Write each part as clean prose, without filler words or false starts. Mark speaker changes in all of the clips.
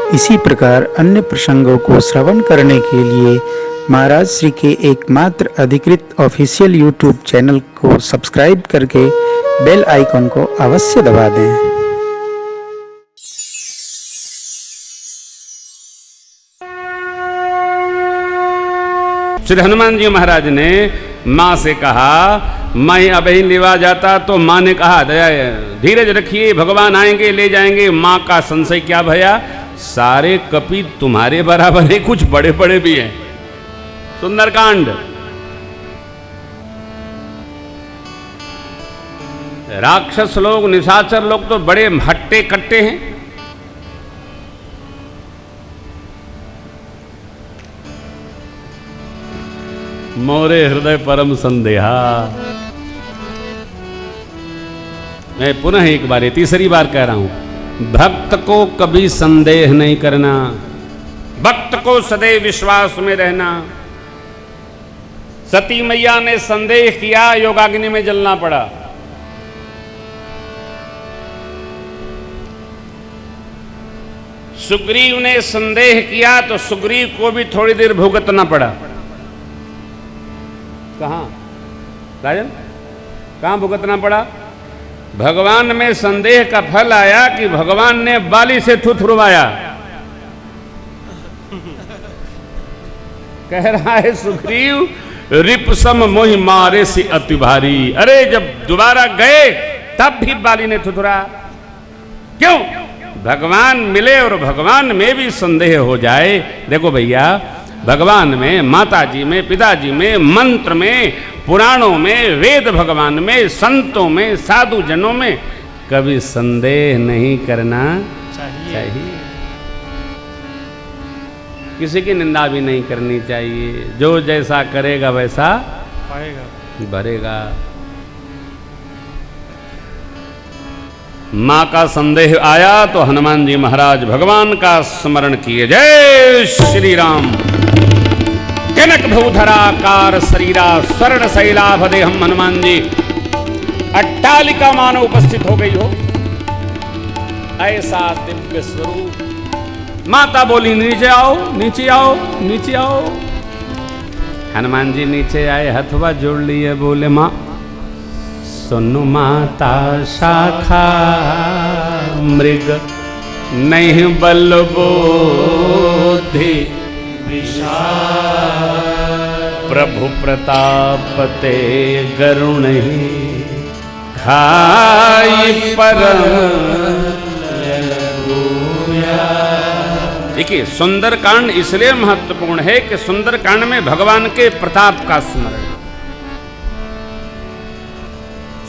Speaker 1: इसी प्रकार अन्य प्रसंगों को श्रवण करने के लिए महाराज श्री के एकमात्र अधिकृत ऑफिशियल यूट्यूब चैनल को सब्सक्राइब करके बेल आइकन को अवश्य दबा दें।
Speaker 2: श्री हनुमान जी महाराज ने माँ से कहा, मैं अब ही निभा जाता, तो माँ ने कहा धीरज रखिए, भगवान आएंगे ले जाएंगे। माँ का संशय क्या भया, सारे कपि तुम्हारे बराबर है, कुछ बड़े बड़े भी हैं। सुंदरकांड। राक्षस लोग, निशाचर लोग तो बड़े हट्टे कट्टे हैं। मोरे हृदय परम संदेहा। मैं पुनः एक बार, तीसरी बार कह रहा हूं, भक्त को कभी संदेह नहीं करना, भक्त को सदैव विश्वास में रहना। सती मैया ने संदेह किया, योगाग्नि में जलना पड़ा। सुग्रीव ने संदेह किया तो सुग्रीव को भी थोड़ी देर भुगतना पड़ा। कहां राजन, कहां भुगतना पड़ा? भगवान में संदेह का फल आया कि भगवान ने बाली से थुथुरवाया। कह रहा है सुग्रीव, रिपसम मोहि मारे से अति भारी। अरे जब दोबारा गए तब भी बाली ने थुथुरा। क्यों? भगवान मिले और भगवान में भी संदेह हो जाए। देखो भैया, भगवान में, माताजी में, पिताजी में, मंत्र में, पुराणों में, वेद भगवान में, संतों में, साधु जनों में कभी संदेह नहीं करना चाहिए। किसी की निंदा भी नहीं करनी चाहिए। जो जैसा करेगा वैसा भरेगा। मां का संदेह आया तो हनुमान जी महाराज भगवान का स्मरण किए। जय श्री राम। जनक भूधराकार शरीरा स्वर्ण शैलाभदे हम हनुमान जी। अट्टालिका मानो उपस्थित हो गई हो, ऐसा दिव्य स्वरूप। माता बोली, नीचे आओ, नीचे आओ, नीचे आओ। हनुमान जी नीचे आए, हथवा जोड़ लिए, बोले, मां सुनु माता शाखा मृग नहीं बल बुद्धि प्रभु प्रताप ते गरुण खाई परम। देखिए, सुंदरकांड इसलिए महत्वपूर्ण है कि सुंदरकांड में भगवान के प्रताप का स्मरण।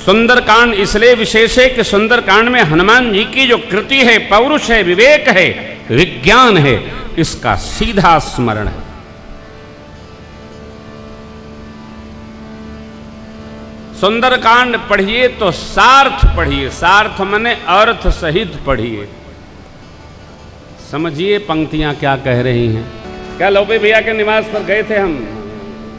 Speaker 2: सुंदरकांड इसलिए विशेष है कि सुंदरकांड में हनुमान जी की जो कृति है, पौरुष है, विवेक है, विज्ञान है, इसका सीधा स्मरण है। सुंदरकांड पढ़िए तो सार्थ पढ़िए, सार्थ माने अर्थ सहित पढ़िए, समझिए पंक्तियां क्या कह रही हैं। क्या लोपे भैया के निवास पर गए थे हम,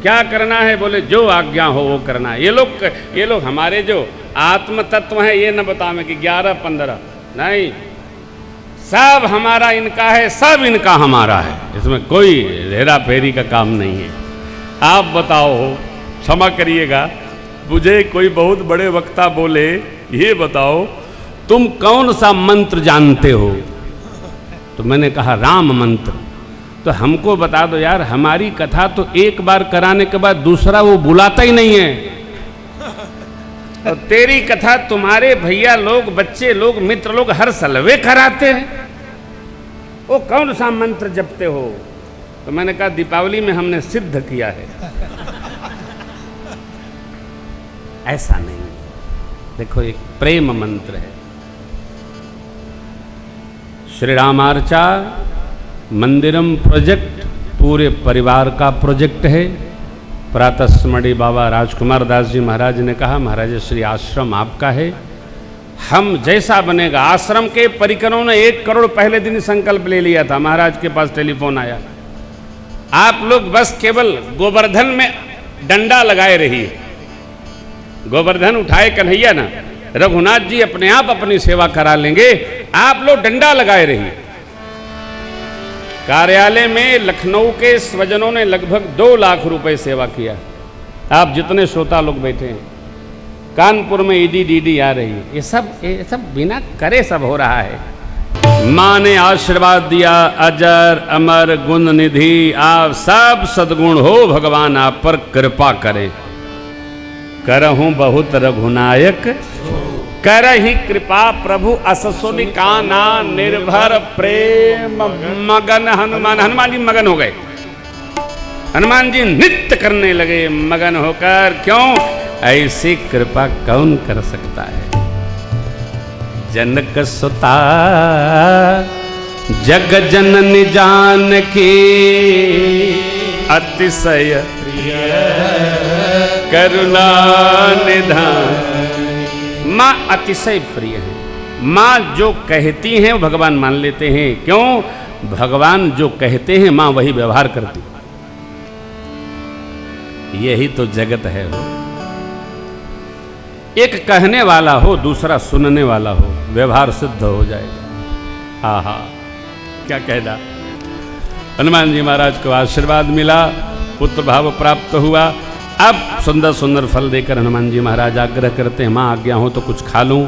Speaker 2: क्या करना है? बोले जो आज्ञा हो वो करना है। ये लोग हमारे जो आत्म तत्व हैं ये न बतावे कि 11-15 नहीं, सब हमारा इनका है, सब इनका हमारा है। इसमें कोई हेरा फेरी का काम नहीं है। आप बताओ, क्षमा करिएगा, मुझे कोई बहुत बड़े वक्ता बोले, ये बताओ तुम कौन सा मंत्र जानते हो? तो मैंने कहा राम मंत्र। तो हमको बता दो यार, हमारी कथा तो एक बार कराने के बाद दूसरा वो बुलाता ही नहीं है। और तेरी कथा तुम्हारे भैया लोग, बच्चे लोग, मित्र लोग हर सलवे कराते हैं। वो कौन सा मंत्र जपते हो? तो मैंने कहा दीपावली में हमने सिद्ध किया है। ऐसा नहीं, देखो एक प्रेम मंत्र है। श्री रामार्चा मंदिरम प्रोजेक्ट पूरे परिवार का प्रोजेक्ट है। प्रातः स्मरणीय बाबा राजकुमार दास जी महाराज ने कहा, महाराज श्री आश्रम आपका है, हम जैसा बनेगा। आश्रम के परिकरों ने 1 करोड़ पहले दिन संकल्प ले लिया था। महाराज के पास टेलीफोन आया, आप लोग बस केवल गोवर्धन में डंडा लगाए रहिए। गोवर्धन उठाए कन्हैया ना, रघुनाथ जी अपने आप अपनी सेवा करा लेंगे, आप लोग डंडा लगाए रहिए। कार्यालय में लखनऊ के स्वजनों ने लगभग 2 लाख रुपए सेवा किया। आप जितने श्रोता लोग बैठे हैं, कानपुर में ईडी डीडी आ रही है, ये सब बिना करे सब हो रहा है। माँ ने आशीर्वाद दिया, अजर अमर गुण निधि आप सब सद्गुण हो, भगवान आप पर कृपा करें। करहूं बहुत रघुनायक करहि कृपा प्रभु अससुनि काना निर्भर प्रेम मगन हनुमान। हनुमान जी मगन हो गए, हनुमान जी नृत्य करने लगे मगन होकर। क्यों? ऐसी कृपा कौन कर सकता है? जनक सुता जग जननी जानकी अतिशय करुणा निधान। माँ अतिशय प्रिय है। माँ जो कहती हैं वो भगवान मान लेते हैं। क्यों? भगवान जो कहते हैं माँ वही व्यवहार करती। यही तो जगत है। हो एक कहने वाला हो, दूसरा सुनने वाला हो, व्यवहार सिद्ध हो जाएगा। हा हा, क्या कहना। हनुमान जी महाराज को आशीर्वाद मिला, पुत्र भाव प्राप्त हुआ। अब सुंदर सुंदर फल देकर हनुमान जी महाराज आग्रह करते हैं, माँ आज्ञा हो तो कुछ खा लूं।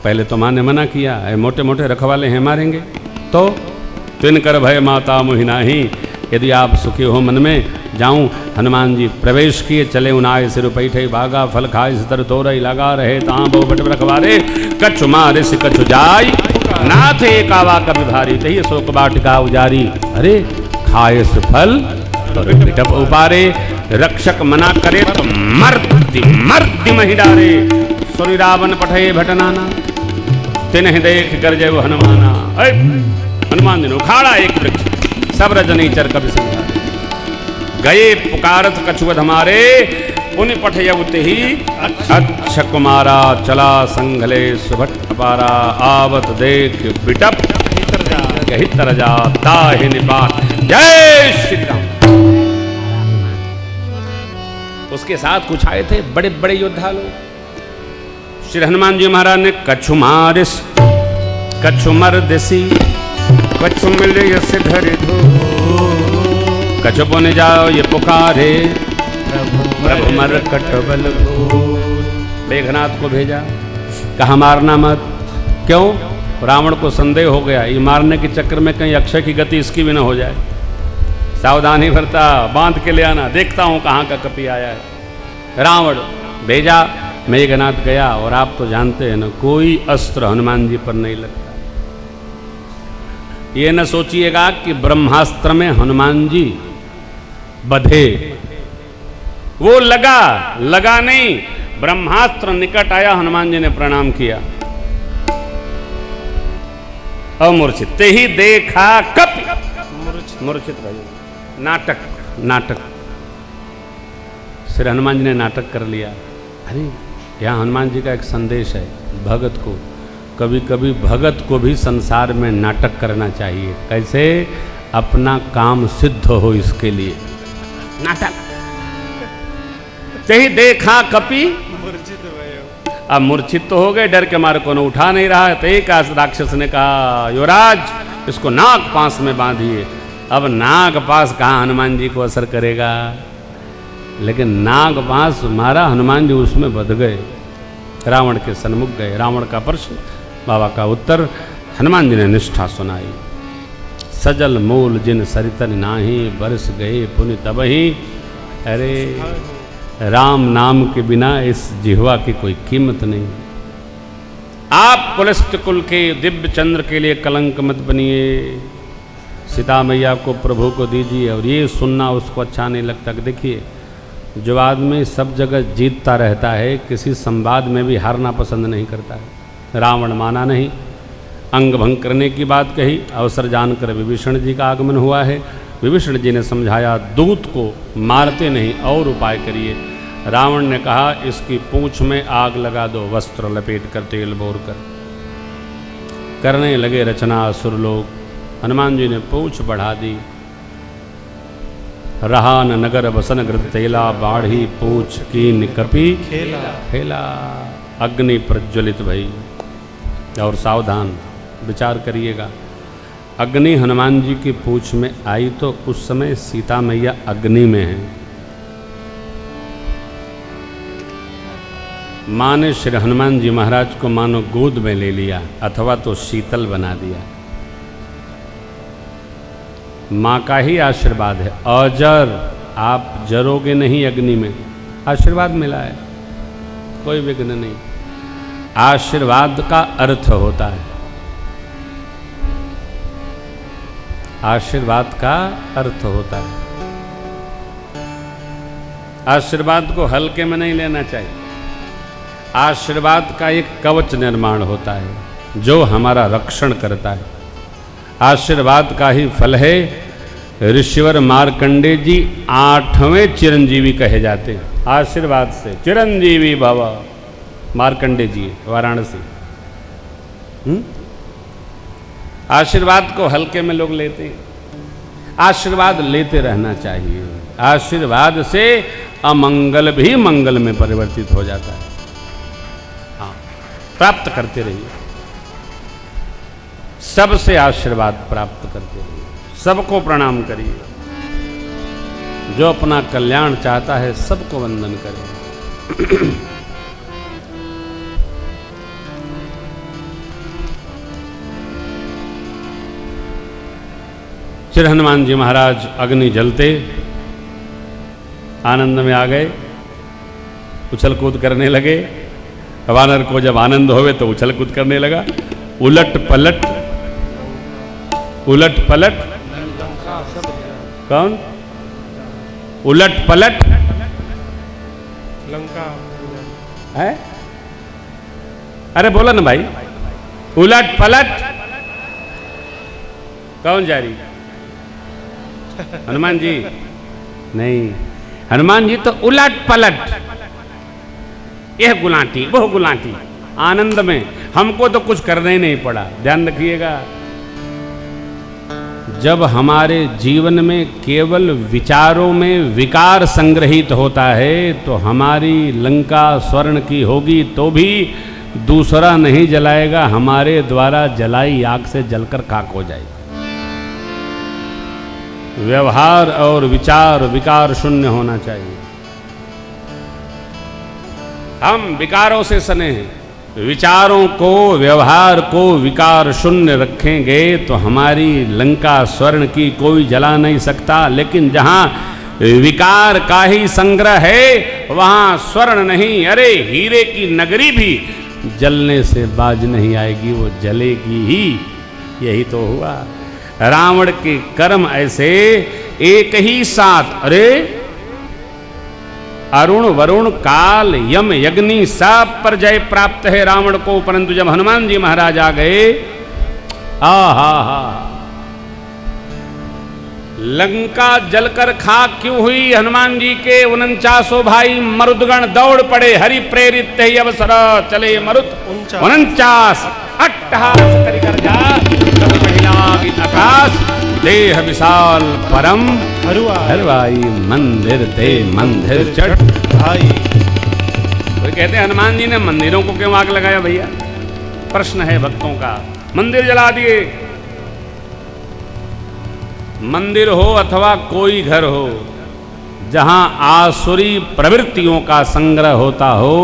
Speaker 2: पहले तो माँ ने मना किया, मोटे मोटे रखवाले हैं मारेंगे। तो तिनकर भय माता मोहि नाहि, यदि आप सुखी हो मन में जाऊं। हनुमान जी प्रवेश किए, चले उनाए सिर पैठे भागा, फल खाए सितर तोरई लगा रहे तां बहु बट रखवारे। कछु मारे से कछु जाय, नाथ एकावा कभी भारी, तही शोक बाटिका उजारी। अरे खाए से फल और बिटप उपारे, रक्षक मना करे तो मर्ति मर्ति मही डारे। सुरि रावण पठे भटनाना, तिन्ह देख कर जय हनुमाना। हनुमान जी ने उखाड़ा एक वृक्ष, सब रजनी चर कभी समझा गए पुकारत कछुवध हमारे। उन्हें पठयवते ही अच्छा कुमारा, चला संघले सुभट पारा। आवत देख बिटप हित रजा ताहि निपात। जय श्री राम। उसके साथ कुछ आए थे बड़े बड़े योद्धा लोग। श्री हनुमान जी महाराज ने कछु मारिस कछु मर देसी, कछु मिले यसे धरे धो, कछु पुन जाओ ये पुकारे, प्रभु मर कटबल भूत। मेघनाथ को भेजा, कहा मारना मत। क्यों? रावण को संदेह हो गया, ये मारने के चक्कर में कहीं अक्षय की गति इसकी भी ना हो जाए। सावधानी भरता बांध के ले आना, देखता हूं कहाँ का कपी आया है। रावण भेजा, मेघनाथ गया। और आप तो जानते हैं ना, कोई अस्त्र हनुमान जी पर नहीं लगता। ये न सोचिएगा कि ब्रह्मास्त्र में हनुमान जी बधे, वो लगा नहीं। ब्रह्मास्त्र निकट आया, हनुमान जी ने प्रणाम किया, अमूर्छित। ते ही देखा कपि मूर्छित भाई। नाटक श्री हनुमान जी ने नाटक कर लिया। अरे यहाँ हनुमान जी का एक संदेश है भगत को, कभी कभी भगत को भी संसार में नाटक करना चाहिए। कैसे? अपना काम सिद्ध हो, इसके लिए नाटक। ते ही देखा कपि, अब मूर्छित तो हो गए, डर के मारे को न उठा नहीं रहा है। तो एक राक्षस ने कहा, युवराज इसको नाग पास में बांधिए। अब नाग पास कहाँ हनुमान जी को असर करेगा, लेकिन नाग पास मारा, हनुमान जी उसमें बध गए, रावण के सन्मुख गए। रावण का प्रश्न, बाबा का उत्तर, हनुमान जी ने निष्ठा सुनाई। सजल मूल जिन सरितन नाही, बरस गए पुनि तबहि। अरे राम नाम के बिना इस जिह्वा की कोई कीमत नहीं। आप पुलस्त कुल के दिव्य चंद्र के लिए कलंक मत बनिए। सीता मैया को प्रभु को दीजिए। और ये सुनना उसको अच्छा नहीं लगता कि देखिए, जो आदमी सब जगह जीतता रहता है, किसी संवाद में भी हारना पसंद नहीं करता है। रावण माना नहीं, अंग भंग करने की बात कही। अवसर जानकर विभीषण जी का आगमन हुआ है। विभीषण जी ने समझाया, दूत को मारते नहीं और उपाय करिए। रावण ने कहा, इसकी पूंछ में आग लगा दो, वस्त्र लपेट कर तेल बोर कर। करने लगे रचना असुर लोग। हनुमान जी ने पूंछ बढ़ा दी। रहा न नगर बसन गृध तेला, बाढ़ी पूछ कीन कपि खेला। अग्नि प्रज्वलित भई। और सावधान, विचार करिएगा, अग्नि हनुमान जी की पूंछ में आई तो उस समय सीता मैया अग्नि में है। माँ ने श्री हनुमान जी महाराज को मानो गोद में ले लिया अथवा तो शीतल बना दिया। माँ का ही आशीर्वाद है, अजर, आप जरोगे नहीं अग्नि में, आशीर्वाद मिला है, कोई विघ्न नहीं। आशीर्वाद का अर्थ होता है, आशीर्वाद का अर्थ होता है। आशीर्वाद को हल्के में नहीं लेना चाहिए। आशीर्वाद का एक कवच निर्माण होता है जो हमारा रक्षण करता है। आशीर्वाद का ही फल है ऋषिवर मार्कंडेय जी 8वें चिरंजीवी कहे जाते हैं। आशीर्वाद से चिरंजीवी भव, मार्कंडेय जी वाराणसी। आशीर्वाद को हल्के में लोग लेते हैं, आशीर्वाद लेते रहना चाहिए। आशीर्वाद से अमंगल भी मंगल में परिवर्तित हो जाता है। हाँ, प्राप्त करते रहिए, सबसे आशीर्वाद प्राप्त करते रहिए, सबको प्रणाम करिए। जो अपना कल्याण चाहता है सबको वंदन करें। श्री हनुमान जी महाराज अग्नि जलते आनंद में आ गए, उछल कूद करने लगे। वानर को जब आनंद होवे तो उछल कूद करने लगा। उलट पलट, उलट पलट, कौन? उलट पलट
Speaker 3: लंका
Speaker 2: है? अरे बोला ना भाई, उलट पलट कौन जारी? हनुमान जी नहीं, हनुमान जी तो उलट पलट, यह गुलाटी वह गुलाटी, आनंद में। हमको तो कुछ करना ही नहीं पड़ा। ध्यान रखिएगा, जब हमारे जीवन में केवल विचारों में विकार संग्रहित होता है तो हमारी लंका स्वर्ण की होगी तो भी दूसरा नहीं जलाएगा, हमारे द्वारा जलाई आग से जलकर खाक हो जाएगी। व्यवहार और विचार विकार शून्य होना चाहिए। हम विकारों से सने हैं, विचारों को व्यवहार को विकार शून्य रखेंगे तो हमारी लंका स्वर्ण की कोई जला नहीं सकता। लेकिन जहां विकार का ही संग्रह है वहां स्वर्ण नहीं, अरे हीरे की नगरी भी जलने से बाज नहीं आएगी, वो जलेगी ही। यही तो हुआ। रावण के कर्म ऐसे एक ही साथ, अरे अरुण वरुण काल यम यज्ञनी सब पर जय प्राप्त है रावण को। परंतु जब हनुमान जी महाराज आ गए, आहा हा, लंका जलकर खाक क्यों हुई? हनुमान जी के 49 भाई मरुदगण दौड़ पड़े। हरि प्रेरित ही अवसर चले मरुत 49 अट्टहास करि कर जा, महिला आकाश देह विशाल परम हरवाई, मंदिर ते मंदिर चढ़ भाई। कोई कहते हैं हनुमान जी ने मंदिरों को क्यों आग लगाया? भैया प्रश्न है भक्तों का। मंदिर जला दिए, मंदिर हो अथवा कोई घर हो, जहां आसुरी प्रवृत्तियों का संग्रह होता हो,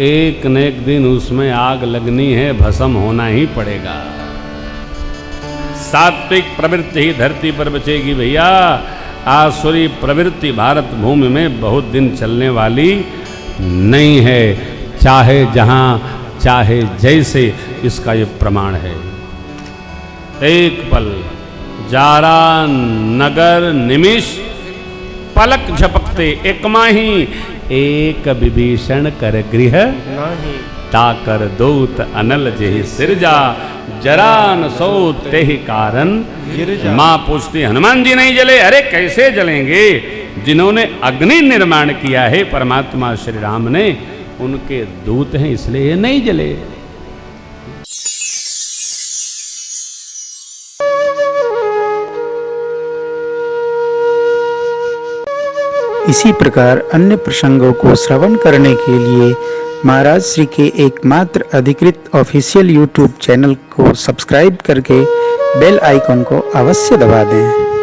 Speaker 2: एक न एक दिन उसमें आग लगनी है, भस्म होना ही पड़ेगा। सात्विक प्रवृत्ति ही धरती पर बचेगी भैया। आसुरी प्रवृत्ति भारत भूमि में बहुत दिन चलने वाली नहीं है, चाहे जहां चाहे जैसे। इसका ये प्रमाण है। एक पल जारा नगर निमिष पलक झपकते एक माही, एक विभीषण कर गृह
Speaker 3: नहीं,
Speaker 2: ताकर दूत अनल जेहि सिरजा, जरा न सो तेहि कारण
Speaker 3: गिरजा।
Speaker 2: माँ पूछती हनुमान जी नहीं जले? अरे कैसे जलेंगे? जिन्होंने अग्नि निर्माण किया है परमात्मा श्री राम ने, उनके दूत हैं इसलिए नहीं जले।
Speaker 1: इसी प्रकार अन्य प्रसंगों को श्रवण करने के लिए महाराज श्री के एकमात्र अधिकृत ऑफिशियल यूट्यूब चैनल को सब्सक्राइब करके बेल आइकन को अवश्य दबा दें।